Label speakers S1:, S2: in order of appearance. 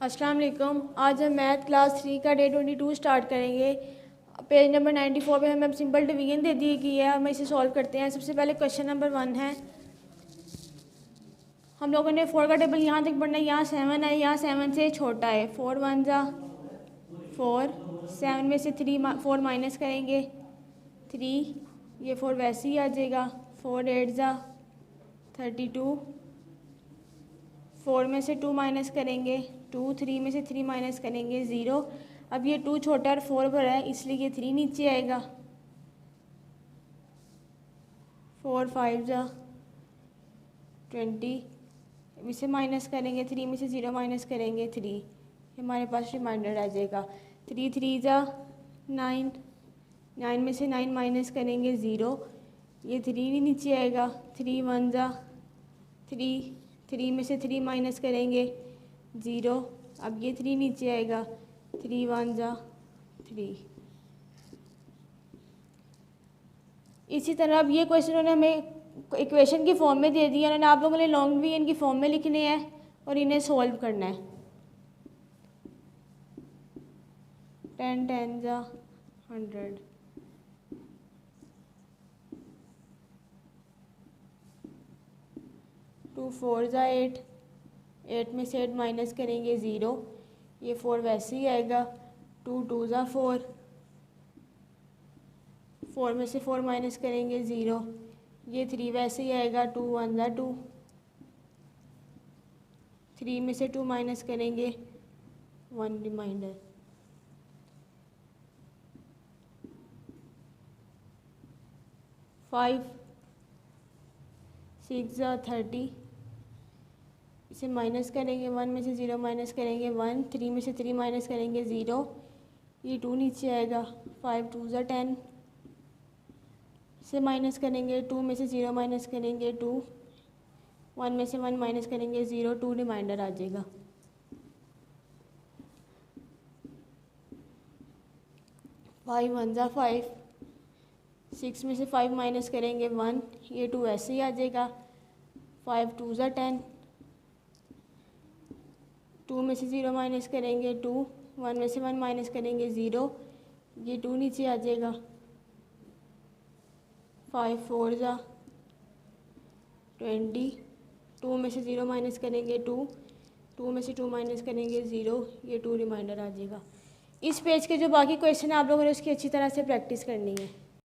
S1: अस्सलाम वालेकुम। आज हम मैथ क्लास 3 का डे 22 स्टार्ट करेंगे। पेज नंबर 94 पे हमें सिंपल डिवीजन दे दी गई है, हम इसे सॉल्व करते हैं। सबसे पहले क्वेश्चन नंबर 1 है, हम लोगों ने 4 का टेबल यहाँ तक पढ़ना है। यहाँ 7 है, यहाँ 7 से छोटा है। 4 1 जा 4, 7 में से 4 माइनस करेंगे 3, ये 4 वैसे ही आ जाएगा। 4 8 जा 32, 4 में से 2 माइनस करेंगे 2, 3 में से 3 माइनस करेंगे 0। अब ये 2 छोटा और 4 बड़ा है, इसलिए ये 3 नीचे आएगा। 4 5 जा 20, इसे माइनस करेंगे 3 में से 0 माइनस करेंगे 3, हमारे पास रिमाइंडर आ जाएगा। 3 3 जा 9, 9 में से 9 माइनस करेंगे 0, ये 3 नीचे आएगा। 3 1 जा 3, 3 में से 3 माइनस करेंगे 0, अब ये 3 नीचे आएगा। 3 1 जा 3। इसी तरह अब ये क्वेश्चन उन्होंने हमें इक्वेशन की फॉर्म में दे दिया, उन्होंने आप लोगों ने लॉन्ग भी इनकी फॉर्म में लिखने हैं और इन्हें सॉल्व करना है। 10 10 जा 100, 2 4 जा 8, 8 में से 8 माइनस करेंगे 0, ये 4 वैसे ही आएगा। 2 2 जा 4, 4 में से 4 माइनस करेंगे 0, ये 3 वैसे ही आएगा। 2 1 जा 2, 3 में से 2 माइनस करेंगे 1 रिमाइंडर। 5 6 जा 30, इसे माइनस करेंगे 1 में से 0 माइनस करेंगे 1, 3 में से 3 माइनस करेंगे 0, ये 2 नीचे आएगा। 5 2 जा 10, इसे माइनस करेंगे 2 में से 0 माइनस करेंगे 2, 1 में से 1 माइनस करेंगे 0, 2 रिमाइंडर आ जाएगा। 5 1 जा 5, 6 में से 5 माइनस करेंगे 1, ये 2 ऐसे ही आ जाएगा। 5 2 जा 10, 2 में से 0 माइनस करेंगे 2, 1 में से 1 माइनस करेंगे 0, ये 2 नीचे आ जाएगा। 5 4 जा 20, 2 में से 0 माइनस करेंगे 2, 2 में से 2 माइनस करेंगे 0, ये 2 रिमाइंडर आ जाएगा। इस पेज के जो बाकी क्वेश्चन है आप लोगों ने उसकी अच्छी तरह से प्रैक्टिस करनी है।